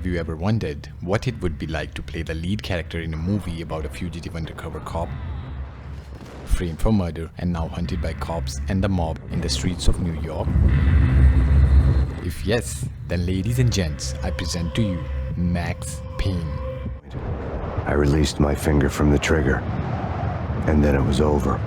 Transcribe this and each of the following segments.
Have you ever wondered what it would be like to play the lead character in a movie about a fugitive undercover cop, framed for murder and now hunted by cops and the mob in the streets of New York? If yes, then ladies and gents, I present to you Max Payne. I released my finger from the trigger, and then it was over.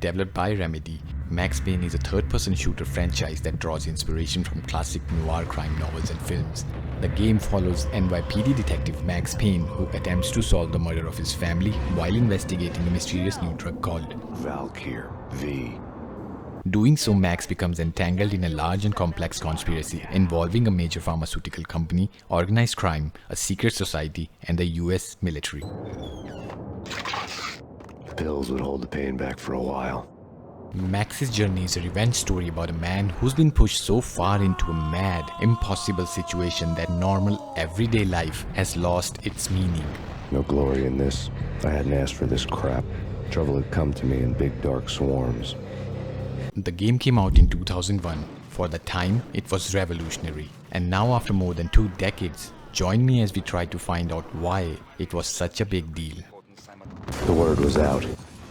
Developed by Remedy, Max Payne is a third-person shooter franchise that draws inspiration from classic noir crime novels and films. The game follows NYPD detective Max Payne, who attempts to solve the murder of his family while investigating a mysterious new drug called Valkyr V. Doing so, Max becomes entangled in a large and complex conspiracy involving a major pharmaceutical company, organized crime, a secret society, and the US military. Pills would hold the pain back for a while. Max's journey is a revenge story about a man who's been pushed so far into a mad, impossible situation that normal, everyday life has lost its meaning. No glory in this. I hadn't asked for this crap. Trouble had come to me in big dark swarms. The game came out in 2001. For the time, it was revolutionary. And now, after more than 2 decades, join me as we try to find out why it was such a big deal. The word was out.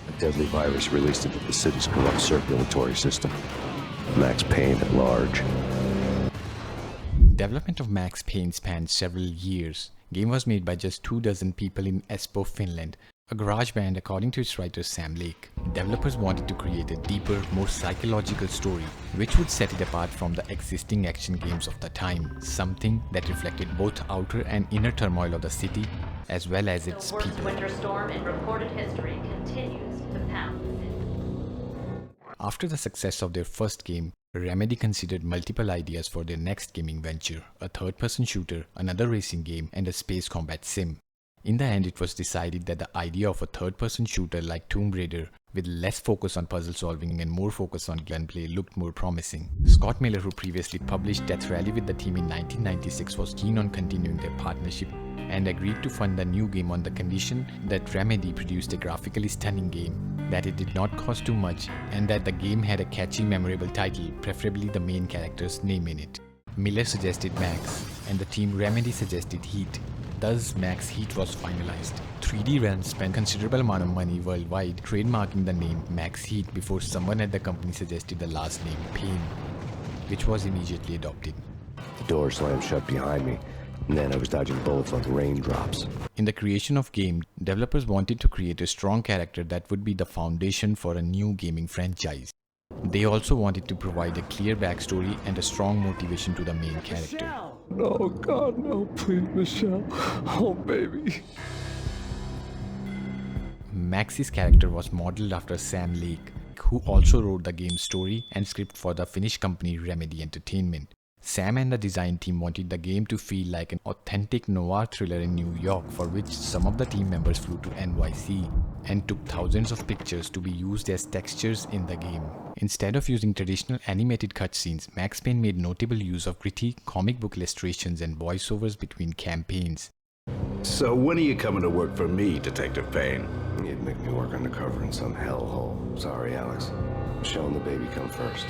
A deadly virus released into the city's corrupt circulatory system. Max Payne at large. Development of Max Payne spanned several years. Game was made by just 24 people in Espoo, Finland, a garage band according to its writer Sam Lake. Developers wanted to create a deeper, more psychological story, which would set it apart from the existing action games of the time, something that reflected both outer and inner turmoil of the city, as well as its people. The worst winter storm in recorded history continues to pound. After the success of their first game, Remedy considered multiple ideas for their next gaming venture, a third-person shooter, another racing game, and a space combat sim. In the end, it was decided that the idea of a third-person shooter like Tomb Raider, with less focus on puzzle solving and more focus on gunplay, looked more promising. Scott Miller, who previously published Death Rally with the team in 1996, was keen on continuing their partnership and agreed to fund the new game on the condition that Remedy produced a graphically stunning game, that it did not cost too much, and that the game had a catchy, memorable title, preferably the main character's name in it. Miller suggested Max, and the team Remedy suggested Heat. Thus, Max Heat was finalized. 3D Realms spent considerable amount of money worldwide trademarking the name Max Heat before someone at the company suggested the last name Payne, which was immediately adopted. The door slammed shut behind me, and then I was dodging bullets like raindrops. In the creation of game, developers wanted to create a strong character that would be the foundation for a new gaming franchise. They also wanted to provide a clear backstory and a strong motivation to the main character. Oh God, no, please, Michelle. Oh, baby. Max's character was modeled after Sam Lake, who also wrote the game's story and script for the Finnish company Remedy Entertainment. Sam and the design team wanted the game to feel like an authentic noir thriller in New York, for which some of the team members flew to NYC and took thousands of pictures to be used as textures in the game. Instead of using traditional animated cutscenes, Max Payne made notable use of gritty comic book illustrations and voiceovers between campaigns. So when are you coming to work for me, Detective Payne? You'd make me work undercover in some hellhole. Sorry, Alex. Michelle and the baby come first.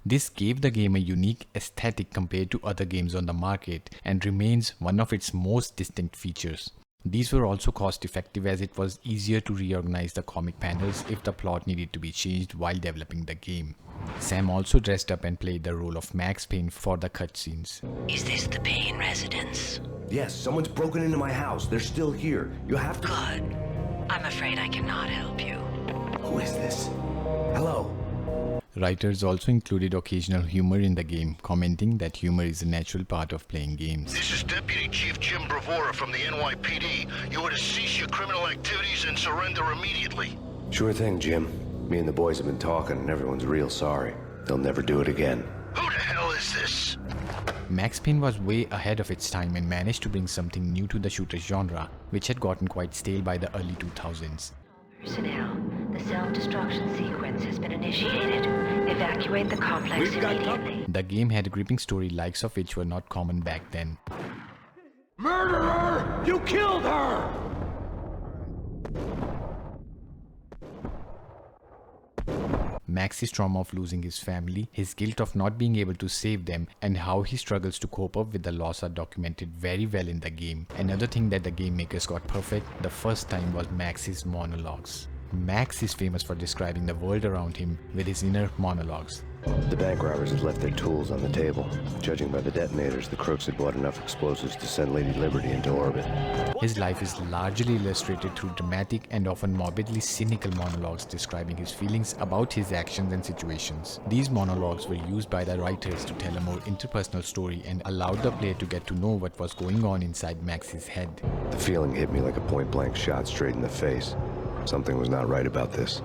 This gave the game a unique aesthetic compared to other games on the market and remains one of its most distinct features. These were also cost effective, as it was easier to reorganize the comic panels if the plot needed to be changed while developing the game. Sam also dressed up and played the role of Max Payne for the cutscenes. Is this the Payne residence? Yes, someone's broken into my house. They're still here. You have to... Good. I'm afraid I cannot help you. Who is this? Hello? Writers also included occasional humor in the game, commenting that humor is a natural part of playing games. This is Deputy Chief Jim Bravura from the NYPD. You are to cease your criminal activities and surrender immediately. Sure thing, Jim. Me and the boys have been talking and everyone's real sorry. They'll never do it again. Who the hell is this? Max Payne was way ahead of its time and managed to bring something new to the shooter genre, which had gotten quite stale by the early 2000s. Personnel, the self-destruction sequence has been initiated. Evacuate the complex immediately. The game had a gripping story likes of which were not common back then. Murderer! You killed her! Max's trauma of losing his family, his guilt of not being able to save them, and how he struggles to cope up with the loss are documented very well in the game. Another thing that the game makers got perfect the first time was Max's monologues. Max is famous for describing the world around him with his inner monologues. The bank robbers had left their tools on the table. Judging by the detonators, the crooks had bought enough explosives to send Lady Liberty into orbit. His life is largely illustrated through dramatic and often morbidly cynical monologues describing his feelings about his actions and situations. These monologues were used by the writers to tell a more interpersonal story and allowed the player to get to know what was going on inside Max's head. The feeling hit me like a point-blank shot straight in the face. Something was not right about this.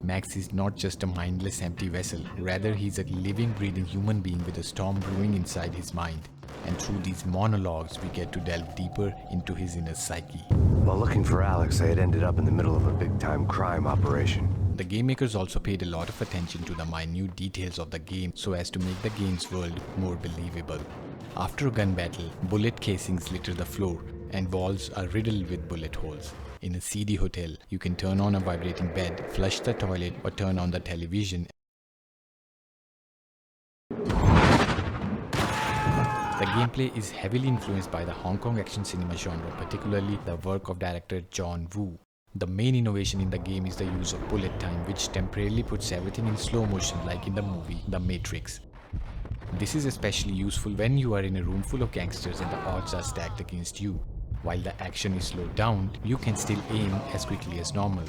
Max is not just a mindless empty vessel, rather he's a living, breathing human being with a storm brewing inside his mind. And through these monologues, we get to delve deeper into his inner psyche. While looking for Alex, I had ended up in the middle of a big-time crime operation. The game makers also paid a lot of attention to the minute details of the game so as to make the game's world more believable. After a gun battle, bullet casings litter the floor, and walls are riddled with bullet holes. In a seedy hotel, you can turn on a vibrating bed, flush the toilet, or turn on the television. The gameplay is heavily influenced by the Hong Kong action cinema genre, particularly the work of director John Woo. The main innovation in the game is the use of bullet time, which temporarily puts everything in slow motion like in the movie The Matrix. This is especially useful when you are in a room full of gangsters and the odds are stacked against you. While the action is slowed down, you can still aim as quickly as normal.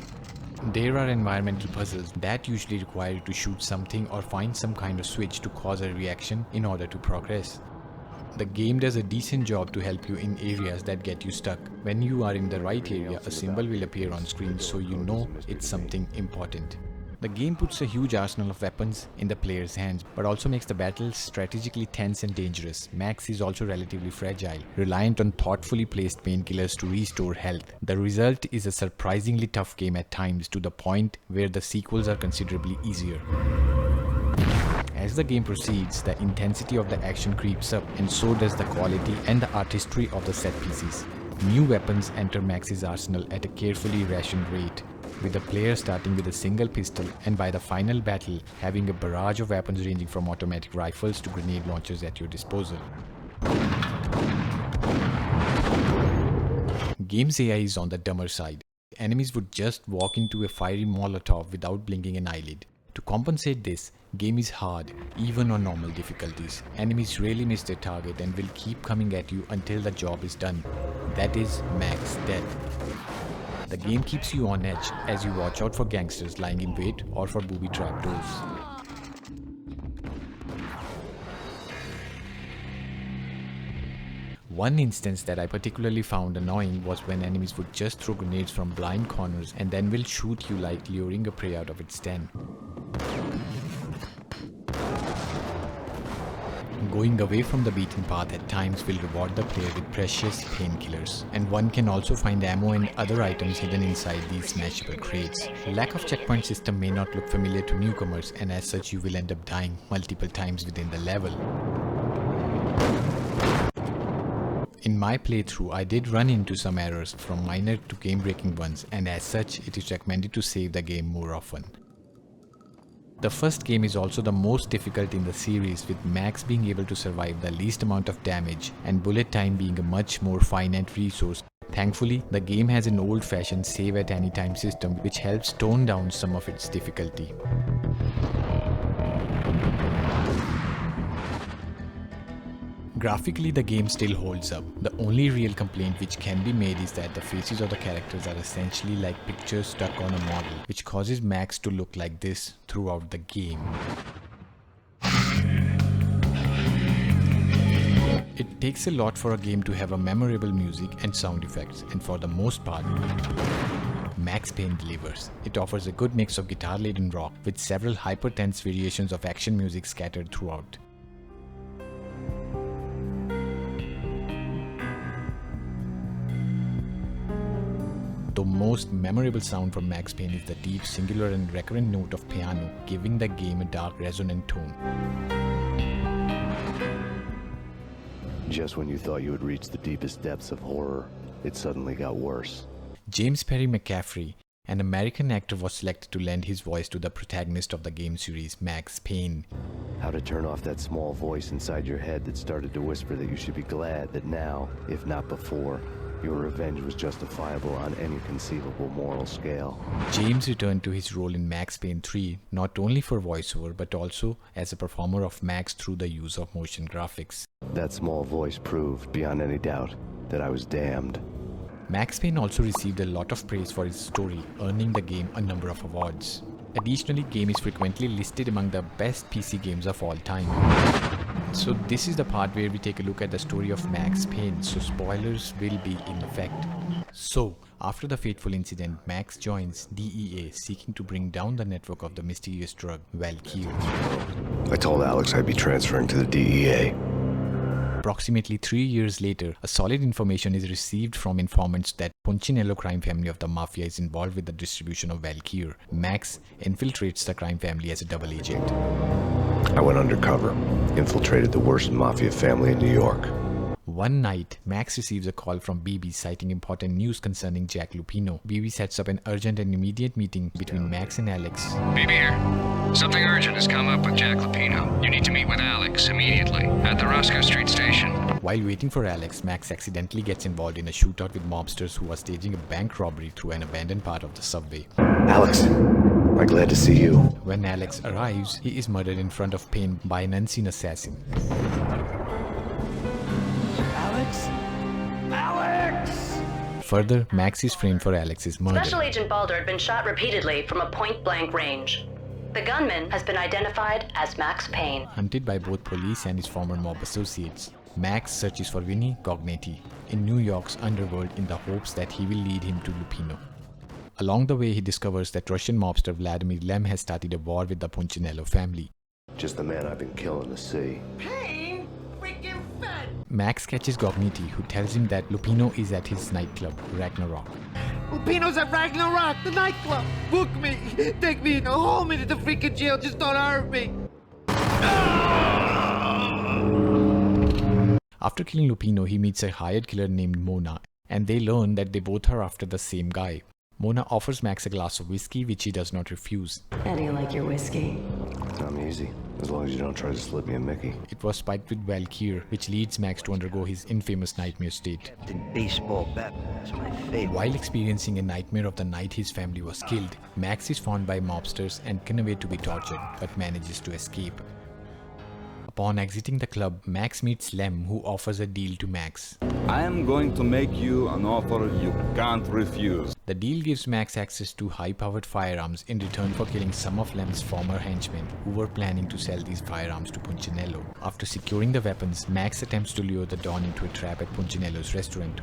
There are environmental puzzles that usually require you to shoot something or find some kind of switch to cause a reaction in order to progress. The game does a decent job to help you in areas that get you stuck. When you are in the right area, a symbol will appear on screen so you know it's something important. The game puts a huge arsenal of weapons in the player's hands, but also makes the battles strategically tense and dangerous. Max is also relatively fragile, reliant on thoughtfully placed painkillers to restore health. The result is a surprisingly tough game at times, to the point where the sequels are considerably easier. As the game proceeds, the intensity of the action creeps up, and so does the quality and the artistry of the set pieces. New weapons enter Max's arsenal at a carefully rationed rate, with the player starting with a single pistol and by the final battle having a barrage of weapons ranging from automatic rifles to grenade launchers at your disposal. Game's AI is on the dumber side. Enemies would just walk into a fiery Molotov without blinking an eyelid. To compensate this, game is hard, even on normal difficulties. Enemies rarely miss their target and will keep coming at you until the job is done. That is Max death. The game keeps you on edge as you watch out for gangsters lying in wait or for booby trapdoors. One instance that I particularly found annoying was when enemies would just throw grenades from blind corners and then will shoot you like luring a prey out of its den. Going away from the beaten path at times will reward the player with precious painkillers, and one can also find ammo and other items hidden inside these smashable crates. Lack of checkpoint system may not look familiar to newcomers, and as such you will end up dying multiple times within the level. In my playthrough, I did run into some errors, from minor to game-breaking ones, and as such it is recommended to save the game more often. The first game is also the most difficult in the series, with Max being able to survive the least amount of damage and bullet time being a much more finite resource. Thankfully, the game has an old-fashioned save at any time system which helps tone down some of its difficulty. Graphically, the game still holds up. The only real complaint which can be made is that the faces of the characters are essentially like pictures stuck on a model, which causes Max to look like this throughout the game. It takes a lot for a game to have a memorable music and sound effects, and for the most part, Max Payne delivers. It offers a good mix of guitar-laden rock with several hyper-tense variations of action music scattered throughout. The most memorable sound from Max Payne is the deep, singular and recurrent note of piano, giving the game a dark, resonant tone. Just when you thought you had reached the deepest depths of horror, it suddenly got worse. James Perry McCaffrey An American actor was selected to lend his voice to the protagonist of the game series, Max Payne. How to turn off that small voice inside your head that started to whisper that you should be glad that now, if not before, your revenge was justifiable on any conceivable moral scale. James returned to his role in Max Payne 3 not only for voiceover but also as a performer of Max through the use of motion graphics. That small voice proved, beyond any doubt, that I was damned. Max Payne also received a lot of praise for his story, earning the game a number of awards. Additionally, the game is frequently listed among the best PC games of all time. So this is the part where we take a look at the story of Max Payne, so spoilers will be in effect. So, after the fateful incident, Max joins DEA seeking to bring down the network of the mysterious drug, Valkyrie. I told Alex I'd be transferring to the DEA. Approximately 3 years later, a solid information is received from informants that Punchinello crime family of the Mafia is involved with the distribution of Valkyrie. Max infiltrates the crime family as a double agent. I went undercover, infiltrated the worst Mafia family in New York. One night, Max receives a call from BB citing important news concerning Jack Lupino. BB sets up an urgent and immediate meeting between Max and Alex. BB here. Something urgent has come up with Jack Lupino. You need to meet with Alex immediately at the Roscoe Street station. While waiting for Alex, Max accidentally gets involved in a shootout with mobsters who are staging a bank robbery through an abandoned part of the subway. Alex, I'm glad to see you. When Alex arrives, he is murdered in front of Payne by an unseen assassin. Further, Max is framed for Alex's murder. Special Agent Balder had been shot repeatedly from a point-blank range. The gunman has been identified as Max Payne. Hunted by both police and his former mob associates, Max searches for Vinny Cognetti in New York's underworld in the hopes that he will lead him to Lupino. Along the way, he discovers that Russian mobster Vladimir Lem has started a war with the Punchinello family. Just the man I've been killing to see. Max catches Cognetti, who tells him that Lupino is at his nightclub, Ragnarok. Lupino's at Ragnarok, the nightclub. Book me. Take me home into the freaking jail. Just don't hurt me. After killing Lupino, he meets a hired killer named Mona, and they learn that they both are after the same guy. Mona offers Max a glass of whiskey, which he does not refuse. How do you like your whiskey? I'm easy, as long as you don't try to slip me a Mickey. It was spiked with Valkyrie, which leads Max to undergo his infamous nightmare state. Baseball bat is my favorite. While experiencing a nightmare of the night his family was killed, Max is found by mobsters and conveyed to be tortured, but manages to escape. Upon exiting the club, Max meets Lem, who offers a deal to Max. I am going to make you an offer you can't refuse. The deal gives Max access to high-powered firearms in return for killing some of Lem's former henchmen who were planning to sell these firearms to Punchinello. After securing the weapons, Max attempts to lure the Don into a trap at Punchinello's restaurant.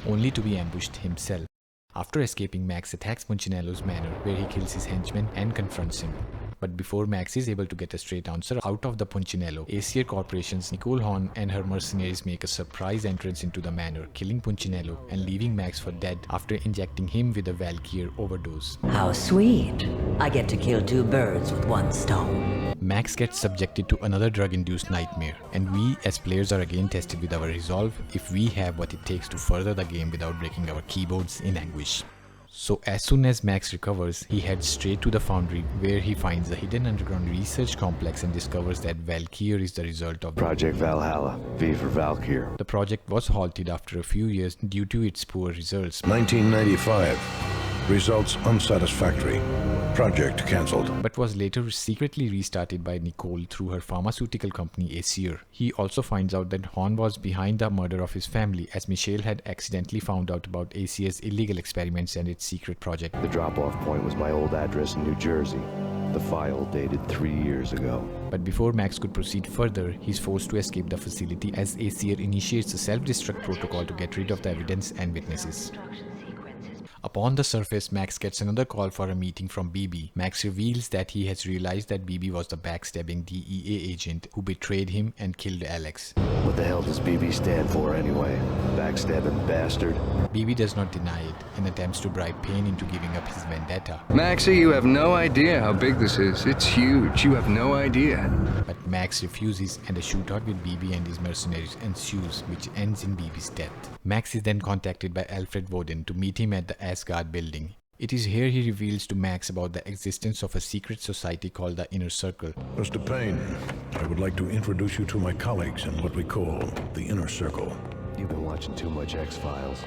Only to be ambushed himself. After escaping, Max attacks Punchinello's manor, where he kills his henchman and confronts him. But before Max is able to get a straight answer out of the Punchinello, Aesir Corporation's Nicole Horn and her mercenaries make a surprise entrance into the manor, killing Punchinello and leaving Max for dead after injecting him with a Valkyrie overdose. How sweet. I get to kill two birds with one stone. Max gets subjected to another drug-induced nightmare, and we as players are again tested with our resolve if we have what it takes to further the game without breaking our keyboards in anguish. So as soon as Max recovers, he heads straight to the foundry where he finds a hidden underground research complex and discovers that Valkyrie is the result of Project Valhalla, V for Valkyrie. The project was halted after a few years due to its poor results. 1995. Results unsatisfactory. Project cancelled. But was later secretly restarted by Nicole through her pharmaceutical company Aesir. He also finds out that Horn was behind the murder of his family, as Michelle had accidentally found out about Aesir's illegal experiments and its secret project. The drop-off point was my old address in New Jersey. The file dated 3 years ago. But before Max could proceed further, he's forced to escape the facility as Aesir initiates a self-destruct protocol to get rid of the evidence and witnesses. Upon the surface, Max gets another call for a meeting from BB. Max reveals that he has realized that BB was the backstabbing DEA agent who betrayed him and killed Alex. What the hell does BB stand for anyway? Backstabbing bastard? BB does not deny it and attempts to bribe Payne into giving up his vendetta. Maxie, you have no idea how big this is. It's huge. You have no idea. But Max refuses and a shootout with BB and his mercenaries ensues, which ends in BB's death. Max is then contacted by Alfred Woden to meet him at the Asgard building. It is here he reveals to Max about the existence of a secret society called the Inner Circle. Mr. Payne, I would like to introduce you to my colleagues in what we call the Inner Circle. You've been watching too much X-Files.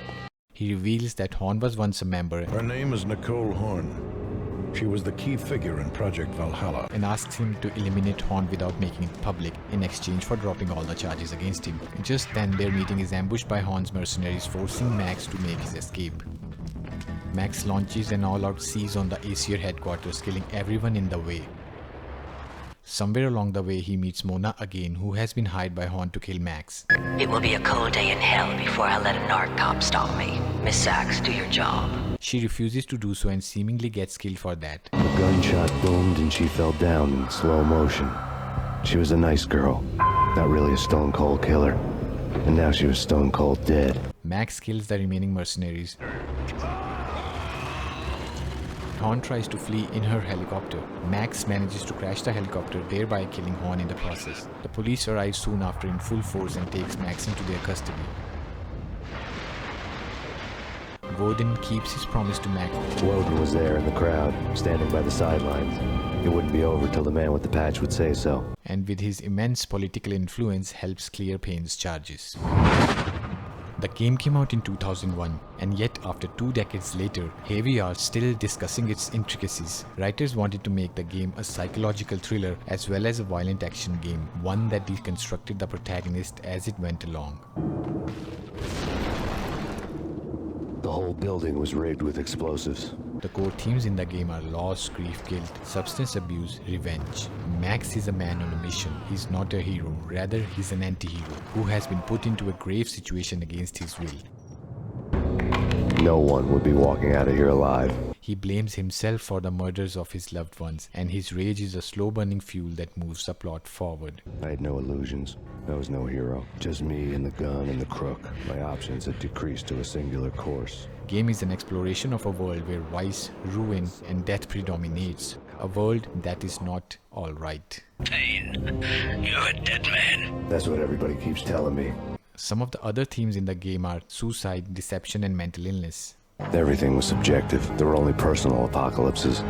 He reveals that Horn was once a member. Her name is Nicole Horn. She was the key figure in Project Valhalla. And asks him to eliminate Horn without making it public in exchange for dropping all the charges against him. Just then their meeting is ambushed by Horn's mercenaries, forcing Max to make his escape. Max launches an all-out siege on the Aesir headquarters, killing everyone in the way. Somewhere along the way he meets Mona again, who has been hired by Horn to kill Max. It will be a cold day in hell before I let a narc cop stop me. Miss Sachs, do your job. She refuses to do so and seemingly gets killed for that. A gunshot boomed and she fell down in slow motion. She was a nice girl, not really a stone cold killer. And now she was stone cold dead. Max kills the remaining mercenaries. Horn tries to flee in her helicopter. Max manages to crash the helicopter, thereby killing Horn in the process. The police arrive soon after in full force and takes Max into their custody. Woden keeps his promise to Max. Woden was there in the crowd, standing by the sidelines. It wouldn't be over till the man with the patch would say so. And with his immense political influence helps clear Payne's charges. The game came out in 2001, and yet after 2 decades later, here we are still discussing its intricacies. Writers wanted to make the game a psychological thriller as well as a violent action game, one that deconstructed the protagonist as it went along. The whole building was rigged with explosives. The core themes in the game are loss, grief, guilt, substance abuse, revenge. Max is a man on a mission. He's not a hero, rather he's an anti-hero who has been put into a grave situation against his will. No one would be walking out of here alive. He blames himself for the murders of his loved ones, and his rage is a slow-burning fuel that moves the plot forward. I had no illusions. I was no hero. Just me and the gun and the crook. My options had decreased to a singular course. Game is an exploration of a world where vice, ruin, and death predominates. A world that is not alright. Payne, you're a dead man. That's what everybody keeps telling me. Some of the other themes in the game are suicide, deception, and mental illness. Everything was subjective. There were only personal apocalypses.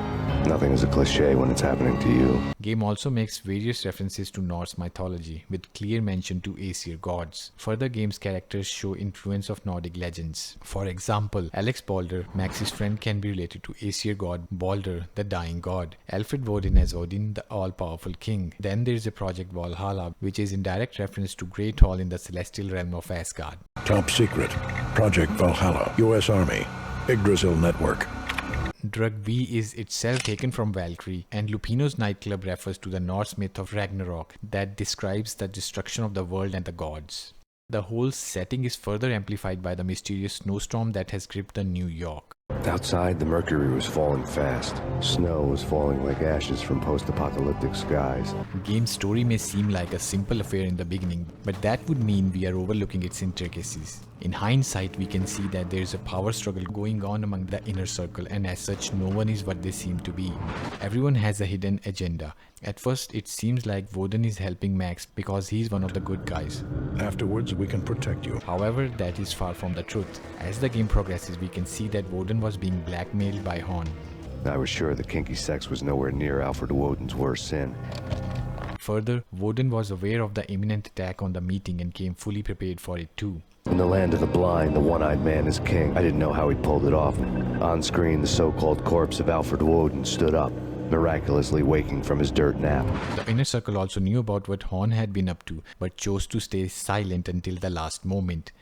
Nothing is a cliche when it's happening to you. Game also makes various references to Norse mythology, with clear mention to Aesir gods. Further, game's characters show influence of Nordic legends. For example, Alex Balder, Max's friend, can be related to Aesir god Balder, the dying god. Alfred Woden as Odin, the all-powerful king. Then there is a Project Valhalla, which is in direct reference to Great Hall in the celestial realm of Asgard. Top secret. Project Valhalla. U.S. Army. Yggdrasil Network. Drug V is itself taken from Valkyrie, and Lupino's nightclub refers to the Norse myth of Ragnarok that describes the destruction of the world and the gods. The whole setting is further amplified by the mysterious snowstorm that has gripped the New York. Outside, the mercury was falling fast. Snow was falling like ashes from post-apocalyptic skies. Game's story may seem like a simple affair in the beginning, but that would mean we are overlooking its intricacies. In hindsight, we can see that there is a power struggle going on among the inner circle, and as such, no one is what they seem to be. Everyone has a hidden agenda. At first, it seems like Woden is helping Max because he's one of the good guys. Afterwards, we can protect you. However, that is far from the truth. As the game progresses, we can see that Woden was being blackmailed by Horn. I was sure that kinky sex was nowhere near Alfred Woden's worst sin. Further, Woden was aware of the imminent attack on the meeting and came fully prepared for it too. In the land of the blind, the one-eyed man is king. I didn't know how he pulled it off. On screen, the so-called corpse of Alfred Woden stood up, miraculously waking from his dirt nap. The inner circle also knew about what Horn had been up to, but chose to stay silent until the last moment.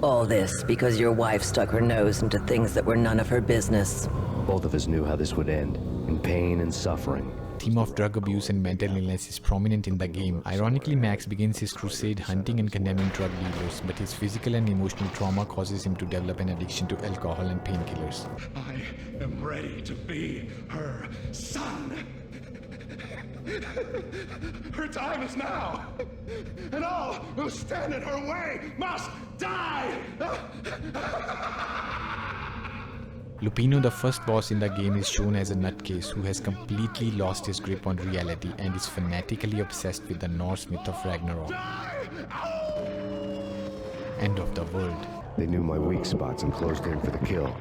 All this because your wife stuck her nose into things that were none of her business. Both of us knew how this would end, in pain and suffering. The theme of drug abuse and mental illness is prominent in the game. Ironically, Max begins his crusade hunting and condemning drug dealers, but his physical and emotional trauma causes him to develop an addiction to alcohol and painkillers. I am ready to be her son. Her time is now, and all who stand in her way must die! Lupino, the first boss in the game, is shown as a nutcase who has completely lost his grip on reality and is fanatically obsessed with the Norse myth of Ragnarok. End of the world. They knew my weak spots and closed in for the kill.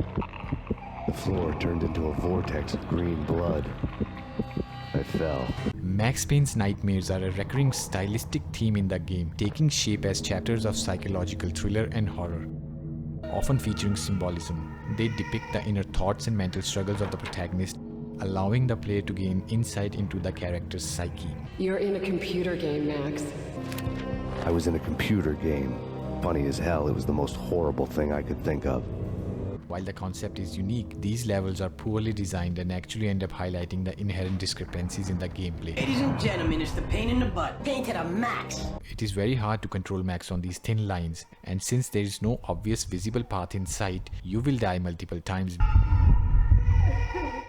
The floor turned into a vortex of green blood. I fell. Max Payne's nightmares are a recurring stylistic theme in the game, taking shape as chapters of psychological thriller and horror. Often featuring symbolism, they depict the inner thoughts and mental struggles of the protagonist, allowing the player to gain insight into the character's psyche. You're in a computer game, Max. I was in a computer game. Funny as hell, it was the most horrible thing I could think of. While the concept is unique, these levels are poorly designed and actually end up highlighting the inherent discrepancies in the gameplay. Ladies and gentlemen, it's the pain in the butt. Pain to the max. It is very hard to control Max on these thin lines, and since there is no obvious visible path in sight, you will die multiple times,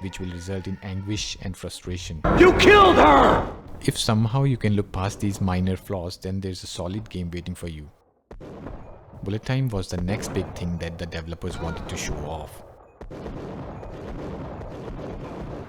which will result in anguish and frustration. You killed her! If somehow you can look past these minor flaws, then there's a solid game waiting for you. Bullet time was the next big thing that the developers wanted to show off.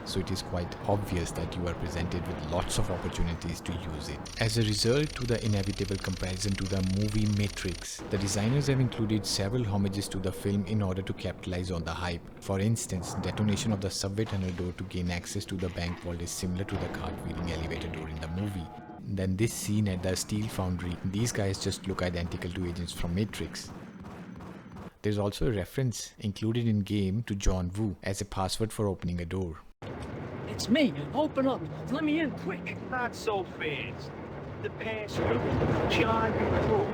So it is quite obvious that you are presented with lots of opportunities to use it. As a result to the inevitable comparison to the movie Matrix, the designers have included several homages to the film in order to capitalize on the hype. For instance, detonation of the subway tunnel door to gain access to the bank vault is similar to the cartwheeling elevator door in the movie. Then this scene at the steel foundry, these guys just look identical to agents from Matrix. There's also a reference included in game to John Woo as a password for opening a door. It's me, open up, let me in quick. Not so fast. The password, John Woo.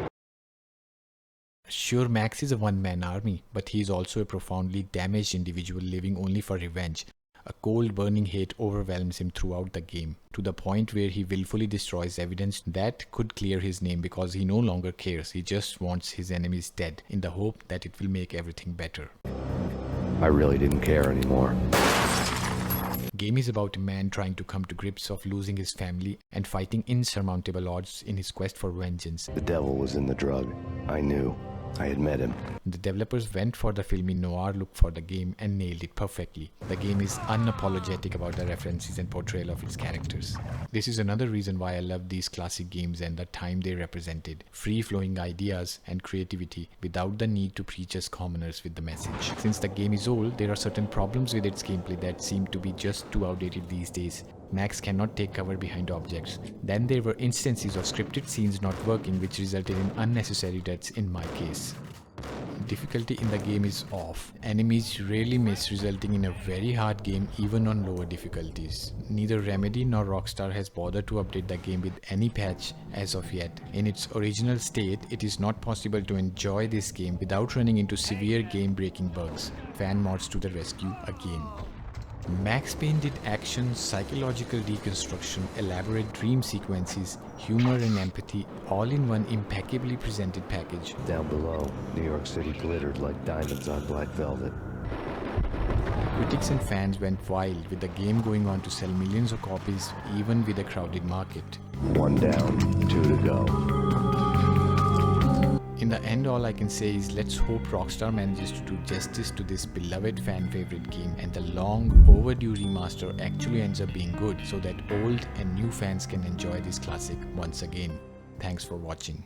Sure, Max is a one-man army, but he is also a profoundly damaged individual living only for revenge. A cold burning hate overwhelms him throughout the game, to the point where he willfully destroys evidence that could clear his name because he no longer cares. He just wants his enemies dead in the hope that it will make everything better. I really didn't care anymore. Game is about a man trying to come to grips of losing his family and fighting insurmountable odds in his quest for vengeance. The devil was in the drug. I knew. I had met him. The developers went for the filmy noir look for the game and nailed it perfectly. The game is unapologetic about the references and portrayal of its characters. This is another reason why I love these classic games and the time they represented. Free-flowing ideas and creativity without the need to preach us commoners with the message. Since the game is old, there are certain problems with its gameplay that seem to be just too outdated these days. Max cannot take cover behind objects. Then there were instances of scripted scenes not working, which resulted in unnecessary deaths in my case. Difficulty in the game is off. Enemies rarely miss, resulting in a very hard game even on lower difficulties. Neither Remedy nor Rockstar has bothered to update the game with any patch as of yet. In its original state, it is not possible to enjoy this game without running into severe game-breaking bugs. Fan mods to the rescue again. Max Payne did action, psychological deconstruction, elaborate dream sequences, humor and empathy, all in one impeccably presented package. Down below, New York City glittered like diamonds on black velvet. Critics and fans went wild, with the game going on to sell millions of copies even with a crowded market. 1 down, 2 to go. In the end, all I can say is let's hope Rockstar manages to do justice to this beloved fan favorite game and the long overdue remaster actually ends up being good so that old and new fans can enjoy this classic once again. Thanks for watching.